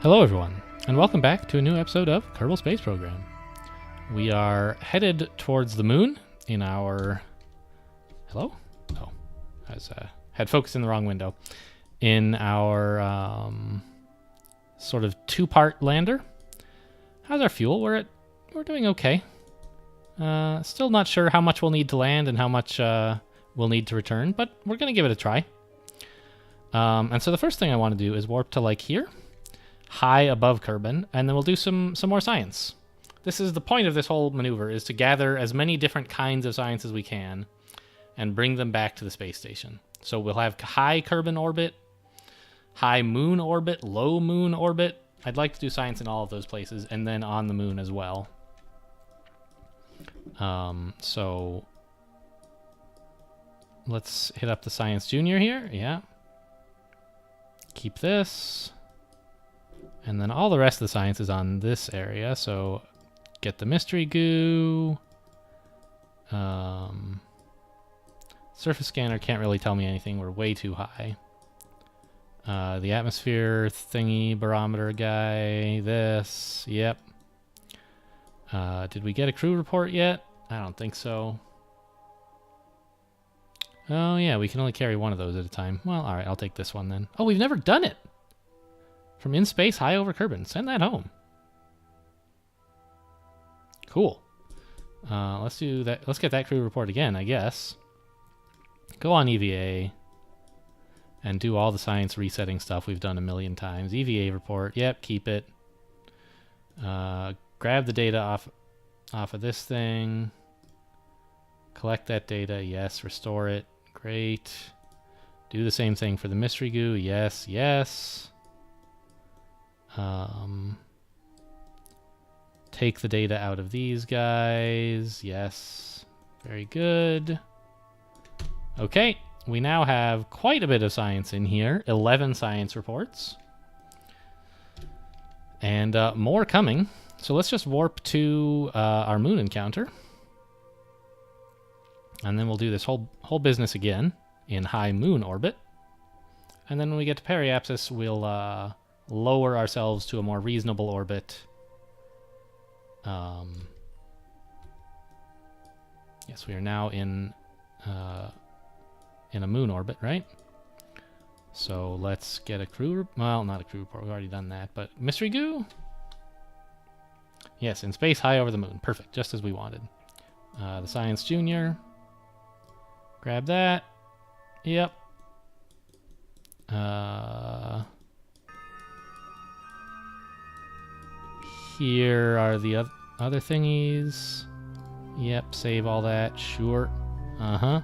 Hello everyone, and welcome back to a new episode of Kerbal Space Program. We are headed towards the moon in our... Hello? Oh, I had focus in the wrong window. In our sort of two-part lander. How's our fuel? We're doing okay. Still not sure how much we'll need to land and how much we'll need to return, but we're going to give it a try. And so the first thing I want to do is warp to like here. High above Kerbin, and then we'll do some more science. This is the point of this whole maneuver, is to gather as many different kinds of science as we can and bring them back to the space station. So we'll have high Kerbin orbit, high moon orbit, low moon orbit. I'd like to do science in all of those places, and then on the moon as well. So let's hit up the Science Junior here. Yeah. Keep this. And then all the rest of the science is on this area, so get the mystery goo. Surface scanner can't really tell me anything. We're way too high. The atmosphere thingy barometer guy. This. Yep. Did we get a crew report yet? I don't think so. Oh, yeah, we can only carry one of those at a time. Well, all right, I'll take this one then. Oh, we've never done it! From in space, high over Kerbin. Send that home. Cool. Let's do that. Let's get that crew report again, I guess. Go on EVA and do all the science resetting stuff we've done a million times. EVA report. Yep, keep it. Grab the data off of this thing. Collect that data. Yes. Restore it. Great. Do the same thing for the mystery goo. Yes. Yes. Take the data out of these guys. Yes. Very good. Okay. We now have quite a bit of science in here. 11 science reports. And more coming. So let's just warp to our moon encounter. And then we'll do this whole business again in high moon orbit. And then when we get to periapsis, we'll lower ourselves to a more reasonable orbit. Yes, we are now in a moon orbit, right? So let's get a crew... Well, not a crew report. We've already done that. But mystery goo? Yes, in space, high over the moon. Perfect, just as we wanted. The Science Junior. Grab that. Yep. Here are the other thingies. Yep, save all that. Sure. Uh-huh.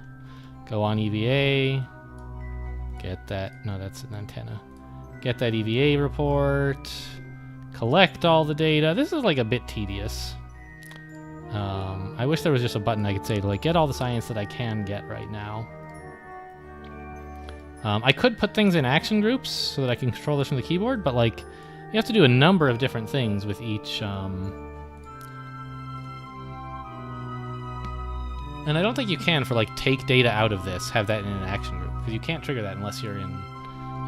Go on EVA. Get that. No, that's an antenna. Get that EVA report. Collect all the data. This is like a bit tedious. I wish there was just a button I could say to like get all the science that I can get right now. I could put things in action groups so that I can control this from the keyboard, but like you have to do a number of different things with each. And I don't think you can for like take data out of this, have that in an action group, because you can't trigger that unless you're in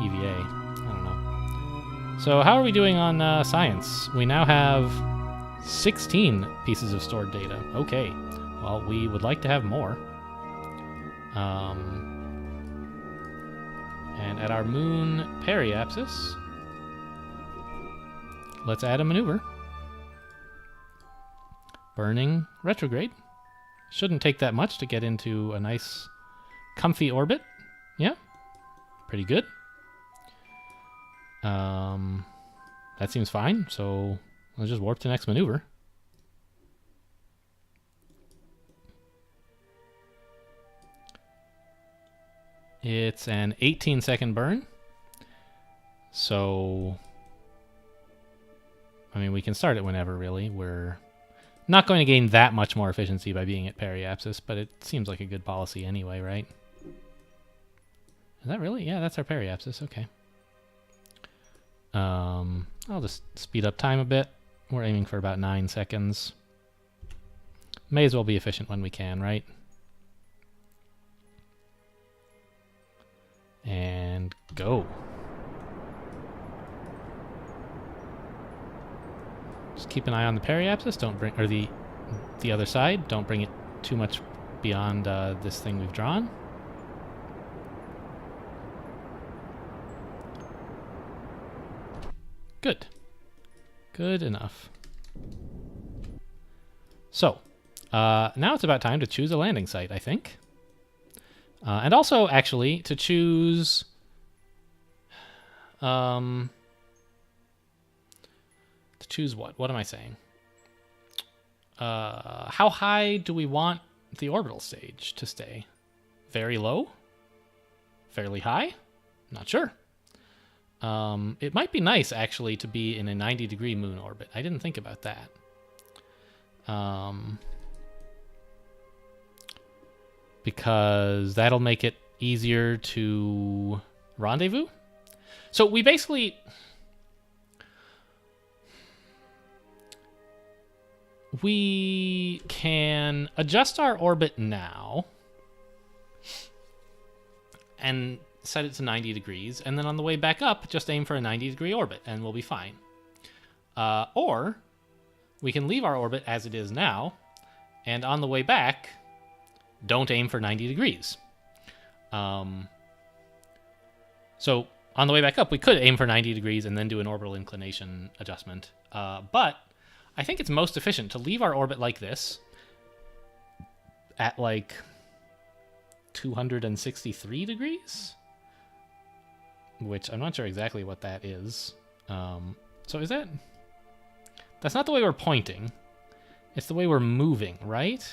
EVA. I don't know. So how are we doing on science? We now have 16 pieces of stored data. Okay. Well, we would like to have more. And at our moon periapsis, let's add a maneuver. Burning retrograde. Shouldn't take that much to get into a nice, comfy orbit. Yeah, pretty good. That seems fine, so let's just warp to the next maneuver. It's an 18-second burn. So, I mean, we can start it whenever, really. We're not going to gain that much more efficiency by being at periapsis, but it seems like a good policy anyway, right? Is that really? Yeah, that's our periapsis. Okay. I'll just speed up time a bit. We're aiming for about 9 seconds. May as well be efficient when we can, right? And go. Just keep an eye on the periapsis. Don't bring, or the other side. Don't bring it too much beyond this thing we've drawn. Good. Good enough. So, now it's about time to choose a landing site, I think. And also, actually, to choose... to choose what? What am I saying? How high do we want the orbital stage to stay? Very low? Fairly high? Not sure. It might be nice, actually, to be in a 90-degree moon orbit. I didn't think about that. Because that'll make it easier to rendezvous. So we basically... we can adjust our orbit now and set it to 90 degrees, and then on the way back up, just aim for a 90-degree orbit, and we'll be fine. Or we can leave our orbit as it is now, and on the way back, don't aim for 90 degrees. So on the way back up, we could aim for 90 degrees and then do an orbital inclination adjustment. But I think it's most efficient to leave our orbit like this at like 263 degrees, which I'm not sure exactly what that is. So is that... that's not the way we're pointing. It's the way we're moving, right?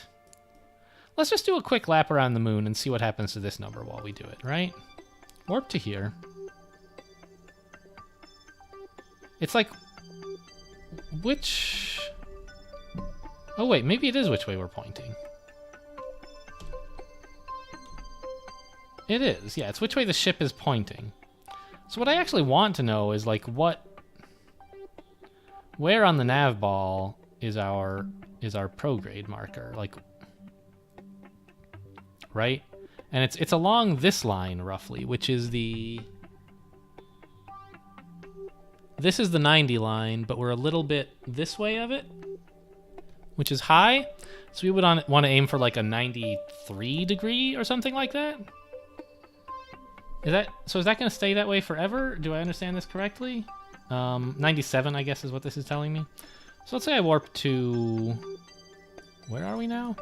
Let's just do a quick lap around the moon and see what happens to this number while we do it, right? Warp to here. It's like... which... oh wait, maybe it is which way we're pointing. It is, yeah, it's which way the ship is pointing. So what I actually want to know is like what... where on the nav ball is our prograde marker, like... right? And it's along this line, roughly, which is the... this is the 90 line, but we're a little bit this way of it, which is high. So we would want to aim for like a 93 degree or something like that. Is that going to stay that way forever? Do I understand this correctly? 97, I guess, is what this is telling me. So let's say I warp to... where are we now?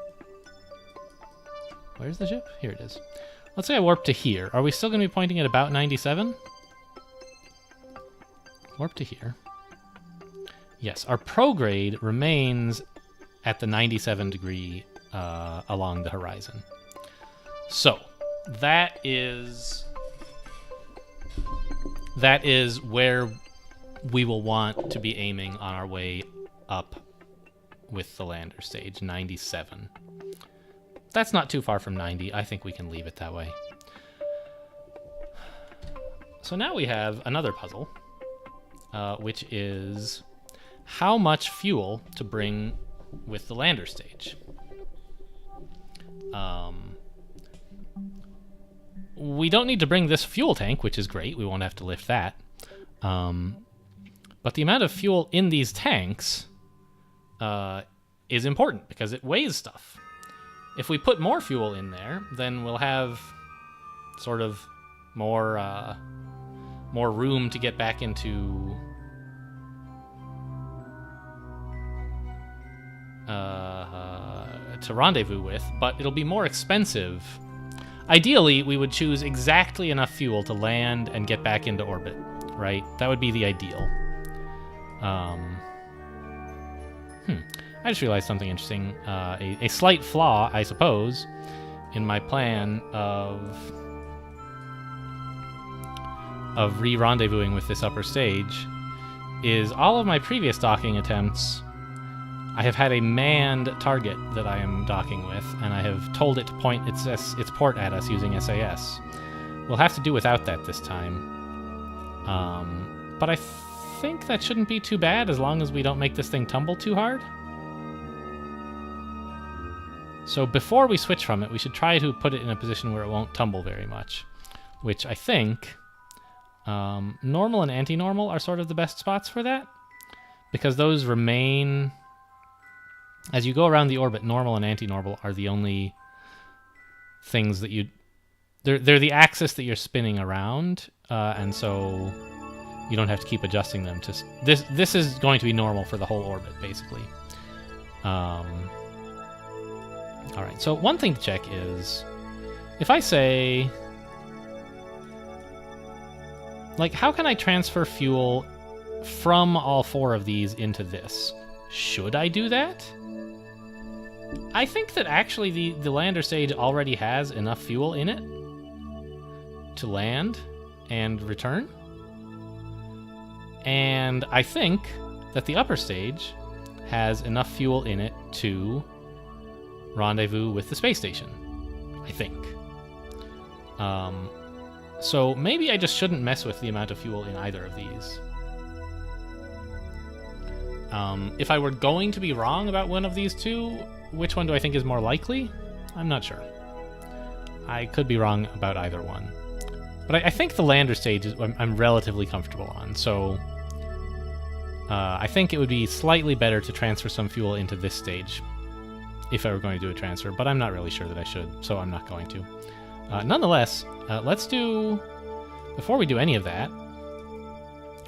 Where's the ship? Here it is. Let's say I warp to here. Are we still going to be pointing at about 97? Warp to here. Yes, our prograde remains at the 97 degree along the horizon. So, that is where we will want to be aiming on our way up with the lander stage, 97. That's not too far from 90. I think we can leave it that way. So now we have another puzzle, which is how much fuel to bring with the lander stage. We don't need to bring this fuel tank, which is great. We won't have to lift that. But the amount of fuel in these tanks is important because it weighs stuff. If we put more fuel in there, then we'll have sort of more room to get back into to rendezvous with, but it'll be more expensive. Ideally, we would choose exactly enough fuel to land and get back into orbit, right? That would be the ideal. I just realized something interesting. A slight flaw, I suppose, in my plan of re-rendezvousing with this upper stage is all of my previous docking attempts, I have had a manned target that I am docking with, and I have told it to point its port at us using SAS. We'll have to do without that this time. But I think that shouldn't be too bad as long as we don't make this thing tumble too hard. So before we switch from it, we should try to put it in a position where it won't tumble very much, which I think normal and anti-normal are sort of the best spots for that, because those remain... As you go around the orbit, normal and anti-normal are the only things that you... They're the axis that you're spinning around, and so you don't have to keep adjusting them to... This is going to be normal for the whole orbit, basically. All right, so one thing to check is... If I say... Like, how can I transfer fuel from all 4 of these into this? Should I do that? I think that actually the lander stage already has enough fuel in it to land and return. And I think that the upper stage has enough fuel in it to rendezvous with the space station. I think. So maybe I just shouldn't mess with the amount of fuel in either of these. If I were going to be wrong about one of these two, which one do I think is more likely? I'm not sure. I could be wrong about either one. But I think the lander stage is I'm relatively comfortable on, so I think it would be slightly better to transfer some fuel into this stage if I were going to do a transfer, but I'm not really sure that I should, so I'm not going to. Nonetheless, let's do... Before we do any of that,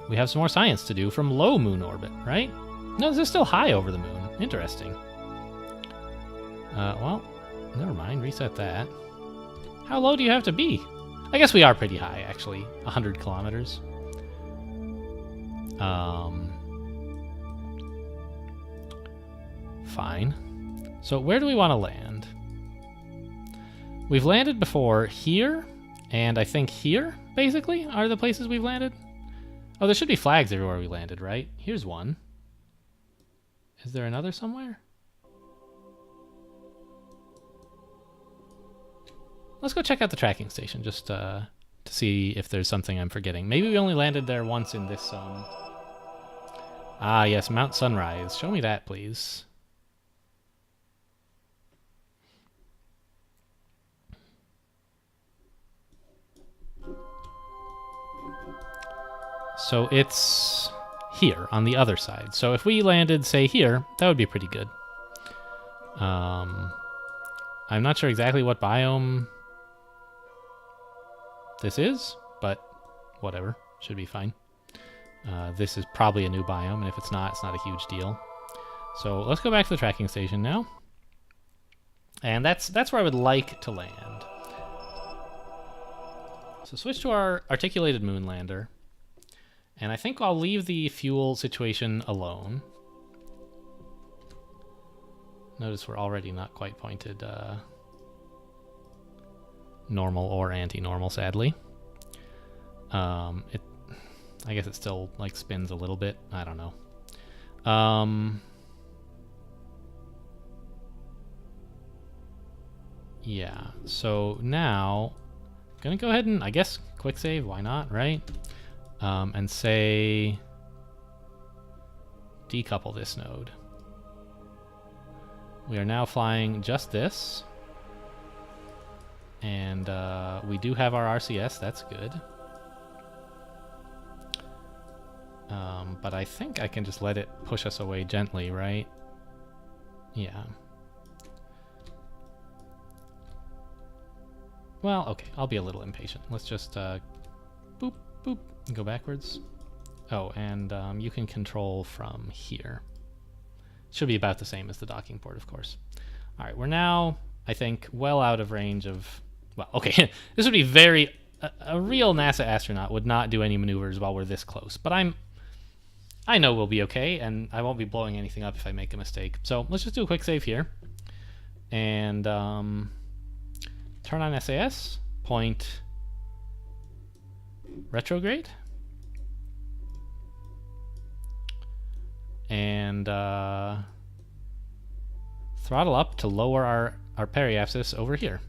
we have some more science to do from low moon orbit, right? No, this is still high over the moon. Interesting. Well, never mind. Reset that. How low do you have to be? I guess we are pretty high, actually. 100 kilometers. Fine. So where do we want to land? We've landed before here, and I think here, basically, are the places we've landed. Oh, there should be flags everywhere we landed, right? Here's one. Is there another somewhere? Let's go check out the tracking station, just to see if there's something I'm forgetting. Maybe we only landed there once in this zone. Ah, yes, Mount Sunrise. Show me that, please. So it's here, on the other side. So if we landed, say, here, that would be pretty good. I'm not sure exactly what biome this is, but whatever. Should be fine. This is probably a new biome, and if it's not a huge deal. So let's go back to the tracking station now. And that's where I would like to land. So switch to our articulated moon lander. And I think I'll leave the fuel situation alone. Notice we're already not quite pointed normal or anti-normal, sadly. I guess it still like spins a little bit. I don't know. Yeah, so now I'm gonna go ahead and, I guess, quick save, why not, right? And say decouple this node. We are now flying just this. And we do have our RCS, that's good. But I think I can just let it push us away gently, right? Yeah. Well, okay, I'll be a little impatient. Let's just boop, boop, and go backwards. Oh, and you can control from here. Should be about the same as the docking port, of course. All right, we're now, I think, well out of range of... Well, okay, this would be very... A real NASA astronaut would not do any maneuvers while we're this close. But I know we'll be okay, and I won't be blowing anything up if I make a mistake. So let's just do a quick save here. And turn on SAS, point retrograde. And throttle up to lower our periapsis over here.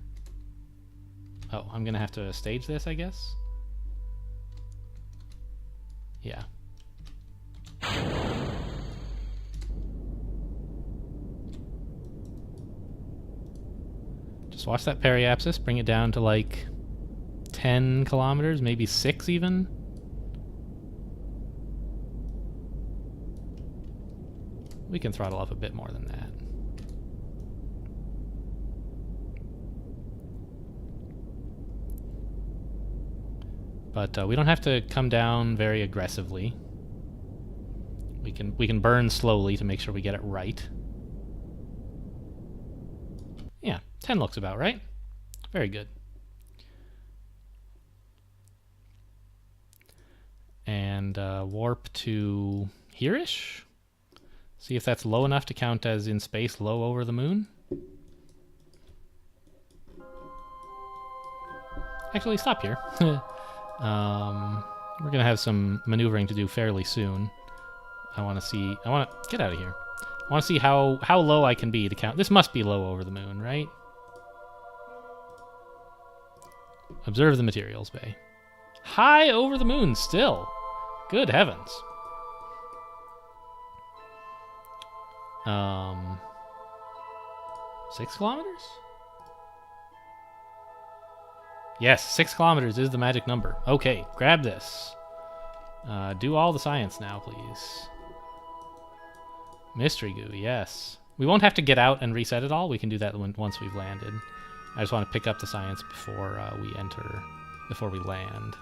Oh, I'm gonna have to stage this, I guess. Yeah. Just watch that periapsis, bring it down to like 10 kilometers, maybe 6 even. We can throttle up a bit more than that. But we don't have to come down very aggressively. We can burn slowly to make sure we get it right. Yeah, 10 looks about right. Very good. And warp to here-ish. See if that's low enough to count as in space low over the moon. Actually, stop here. We're going to have some maneuvering to do fairly soon. I want to get out of here. I want to see how low I can be to count. This must be low over the moon, right? Observe the materials bay. High over the moon still. Good heavens. 6 kilometers? Yes, 6 kilometers is the magic number. Okay, grab this. Do all the science now, please. Mystery goo, yes. We won't have to get out and reset it all. We can do that once we've landed. I just want to pick up the science before before we land.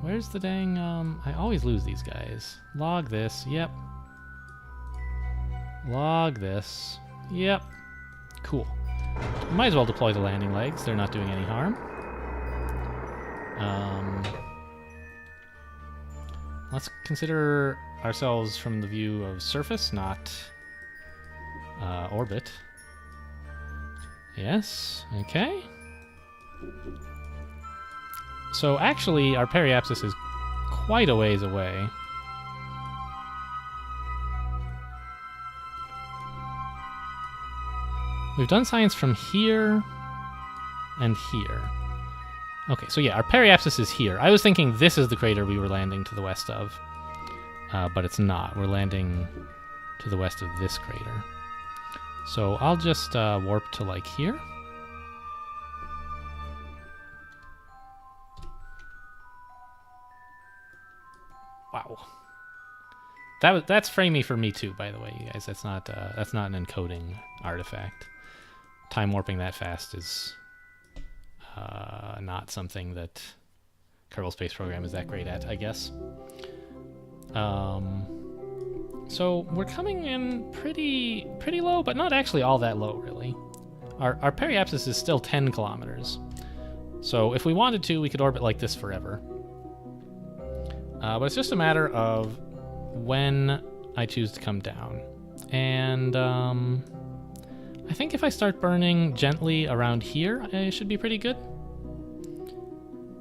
Where's the dang, I always lose these guys. Log this, yep. Log this, yep. Cool. Might as well deploy the landing legs. They're not doing any harm. Let's consider ourselves from the view of surface, not orbit. Yes, okay. So actually, our periapsis is quite a ways away. We've done science from here and here. Okay, so yeah, our periapsis is here. I was thinking this is the crater we were landing to the west of, but it's not. We're landing to the west of this crater. So I'll just warp to like here. Wow. That's framey for me too, by the way, you guys. That's not an encoding artifact. Time warping that fast is not something that Kerbal Space Program is that great at, I guess. So we're coming in pretty low, but not actually all that low, really. Our periapsis is still 10 kilometers. So if we wanted to, we could orbit like this forever. But it's just a matter of when I choose to come down. And I think if I start burning gently around here, it should be pretty good.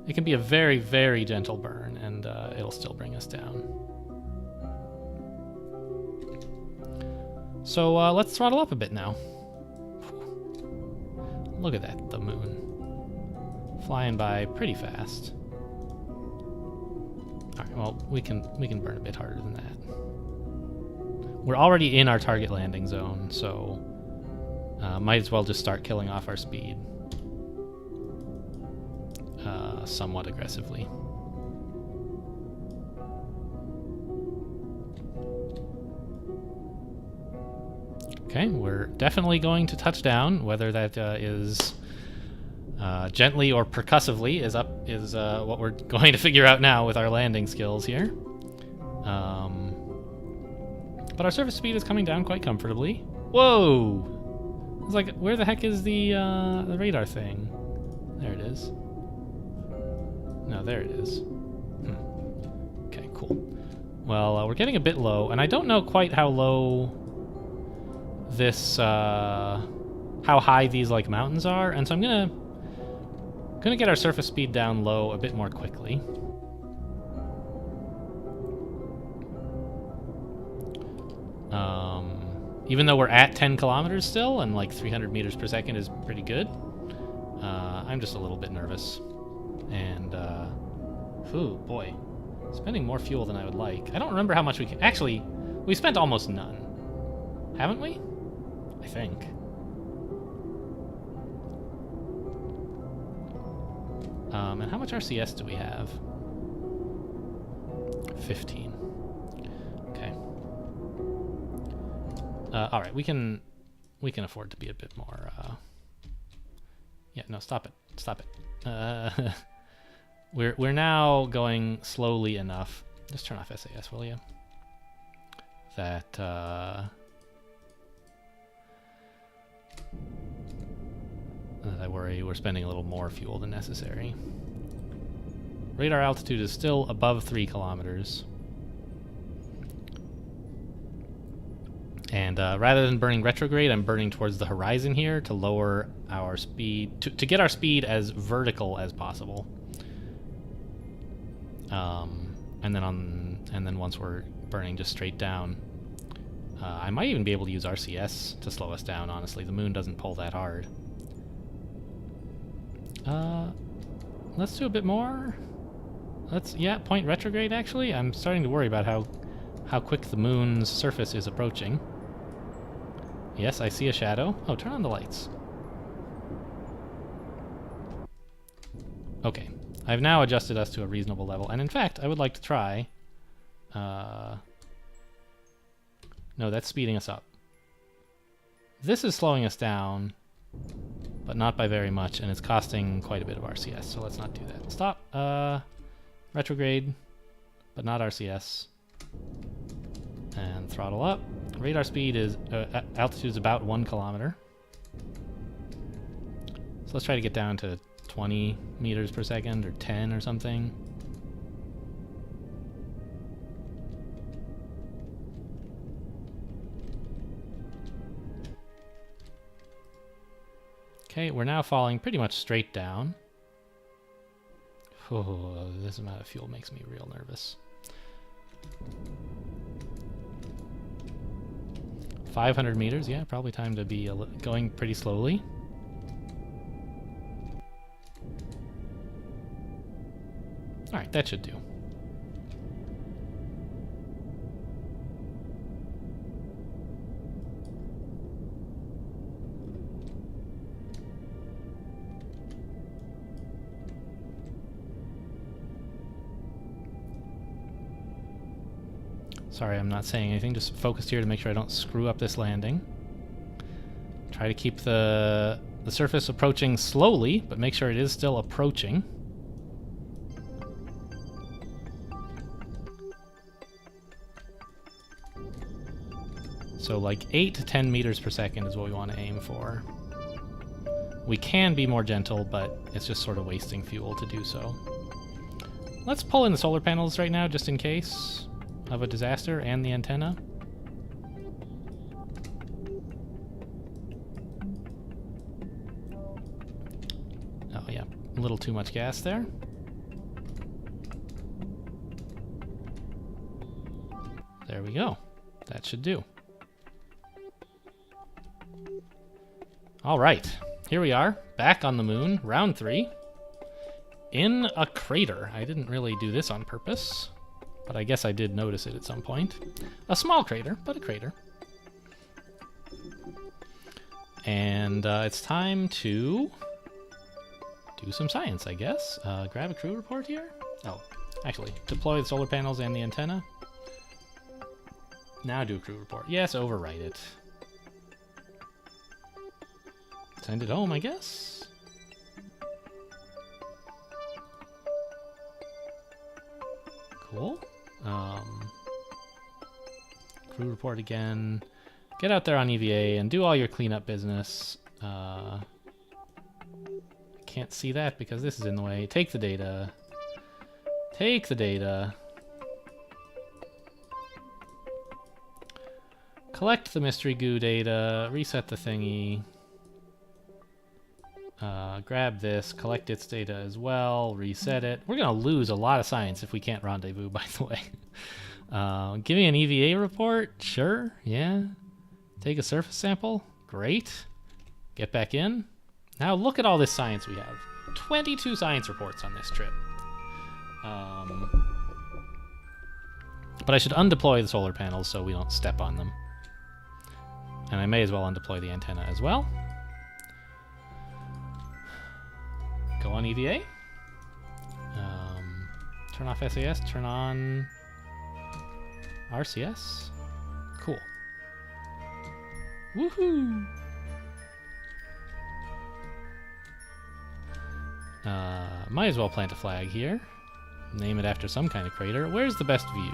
It can be a very, very gentle burn, and it'll still bring us down. So let's throttle up a bit now. Look at that, the moon. Flying by pretty fast. Alright, well, we can burn a bit harder than that. We're already in our target landing zone, so might as well just start killing off our speed. Somewhat aggressively. Okay, we're definitely going to touch down. Whether that is gently or percussively is what we're going to figure out now with our landing skills here. But our surface speed is coming down quite comfortably. Whoa! It's like, where the heck is the radar thing? There it is. No, there it is. Okay, cool. Well, we're getting a bit low, and I don't know quite how low this, how high these like mountains are, and so I'm gonna get our surface speed down low a bit more quickly. Even though we're at 10 kilometers still, and like 300 meters per second is pretty good, I'm just a little bit nervous. And, ooh, boy. Spending more fuel than I would like. I don't remember how much we can... Actually, we spent almost none. Haven't we? I think. And how much RCS do we have? 15. Okay. All right, we can afford to be a bit more. Yeah, no, stop it. We're now going slowly enough. Just turn off SAS, will you? That I worry we're spending a little more fuel than necessary. Radar altitude is still above 3 kilometers. And rather than burning retrograde, I'm burning towards the horizon here to lower our speed, to get our speed as vertical as possible. And then once we're burning just straight down, I might even be able to use RCS to slow us down. Honestly, the moon doesn't pull that hard. Let's do a bit more. Point retrograde. Actually, I'm starting to worry about how quick the moon's surface is approaching. Yes, I see a shadow. Oh, turn on the lights. Okay. I've now adjusted us to a reasonable level, and in fact, I would like to try... No, that's speeding us up. This is slowing us down, but not by very much, and it's costing quite a bit of RCS, so let's not do that. Stop. Retrograde, but not RCS. And throttle up. Radar speed is... altitude is about 1 kilometer. So let's try to get down to 20 meters per second, or 10 or something. Okay, we're now falling pretty much straight down. Oh, this amount of fuel makes me real nervous. 500 meters, yeah, probably time to be going pretty slowly. Alright, that should do. Sorry, I'm not saying anything, just focused here to make sure I don't screw up this landing. Try to keep the surface approaching slowly, but make sure it is still approaching. So like 8 to 10 meters per second is what we want to aim for. We can be more gentle, but it's just sort of wasting fuel to do so. Let's pull in the solar panels right now, just in case of a disaster, and the antenna. Oh yeah, a little too much gas there. There we go. That should do. All right, here we are, back on the moon, round 3, in a crater. I didn't really do this on purpose, but I guess I did notice it at some point. A small crater, but a crater. And it's time to do some science, I guess. Grab a crew report here. Oh, actually, deploy the solar panels and the antenna. Now do a crew report. Yes, overwrite it. Send it home, I guess. Cool. Crew report again. Get out there on EVA and do all your cleanup business. Can't see that because this is in the way. Take the data. Take the data. Collect the mystery goo data. Reset the thingy. Grab this, collect its data as well, reset it. We're going to lose a lot of science if we can't rendezvous, by the way. Give me an EVA report? Sure, yeah. Take a surface sample? Great. Get back in. Now look at all this science we have. 22 science reports on this trip. But I should undeploy the solar panels so we don't step on them. And I may as well undeploy the antenna as well. Go on EVA. Turn off SAS. Turn on RCS. Cool. Woohoo! Might as well plant a flag here. Name it after some kind of crater. Where's the best view?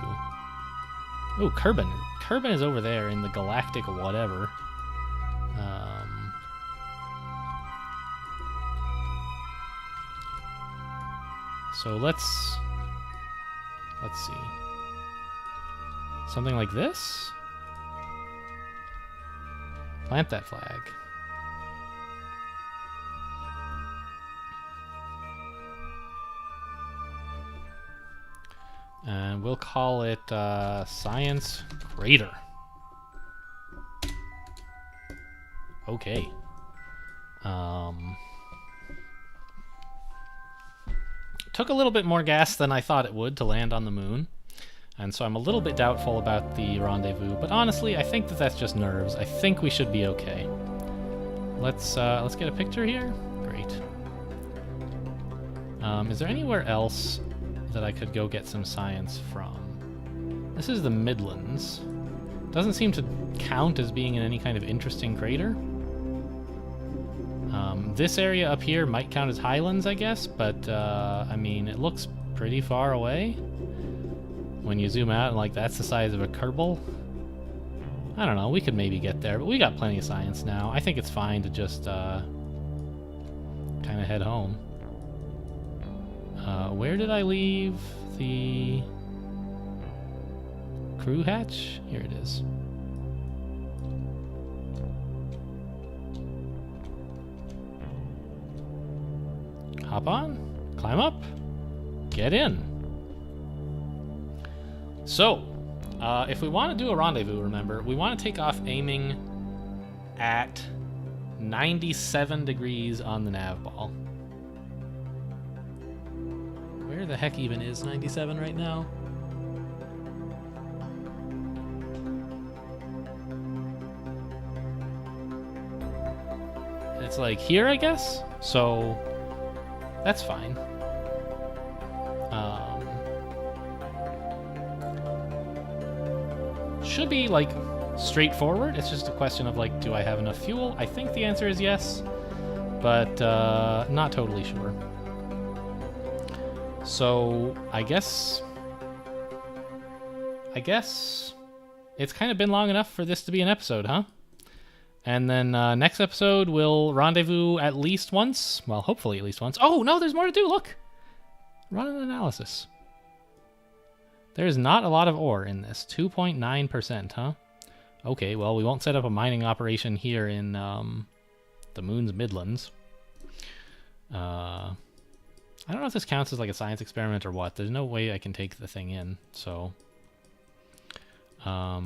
Oh, Kerbin. Kerbin is over there in the galactic whatever. So let's see. Something like this? Plant that flag. And we'll call it Science Crater. Okay. Took a little bit more gas than I thought it would to land on the moon, and so I'm a little bit doubtful about the rendezvous, but honestly I think that that's just nerves. I think we should be okay. Let's get a picture here. Great. Is there anywhere else that I could go get some science from? This is the Midlands. Doesn't seem to count as being in any kind of interesting crater. This area up here might count as Highlands, I guess, but I mean, it looks pretty far away when you zoom out, and like that's the size of a Kerbal. I don't know, we could maybe get there, but we got plenty of science now. I think it's fine to just kind of head home. Where did I leave the crew hatch? Here it is. Hop on, climb up, get in. So, if we want to do a rendezvous, remember, we want to take off aiming at 97 degrees on the nav ball. Where the heck even is 97 right now? It's like here, I guess? So that's fine. Should be like straightforward. It's just a question of like, do I have enough fuel? I think the answer is yes, but not totally sure. So I guess it's kind of been long enough for this to be an episode, huh? And then next episode we'll rendezvous at least once. Well, hopefully at least once. Oh, no, there's more to do. Look. Run an analysis. There's not a lot of ore in this. 2.9%, huh? Okay, well, we won't set up a mining operation here in the moon's Midlands. I don't know if this counts as like a science experiment or what. There's no way I can take the thing in, so... I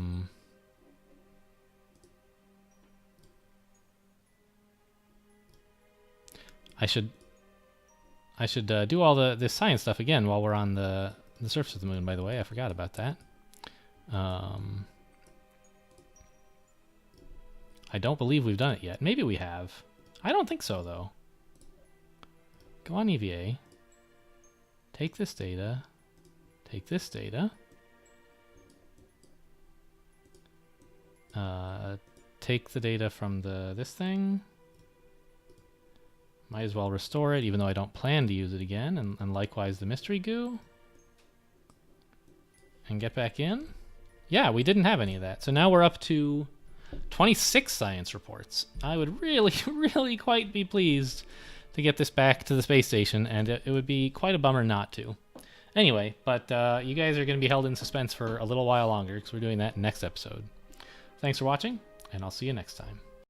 should do all this science stuff again while we're on the surface of the moon, by the way. I forgot about that. I don't believe we've done it yet. Maybe we have. I don't think so, though. Go on EVA. Take this data. Take this data. Take the data from this thing. Might as well restore it, even though I don't plan to use it again. And likewise the mystery goo. And get back in. Yeah, we didn't have any of that. So now we're up to 26 science reports. I would really, really quite be pleased to get this back to the space station, and it would be quite a bummer not to. Anyway, but you guys are going to be held in suspense for a little while longer, because we're doing that next episode. Thanks for watching, and I'll see you next time.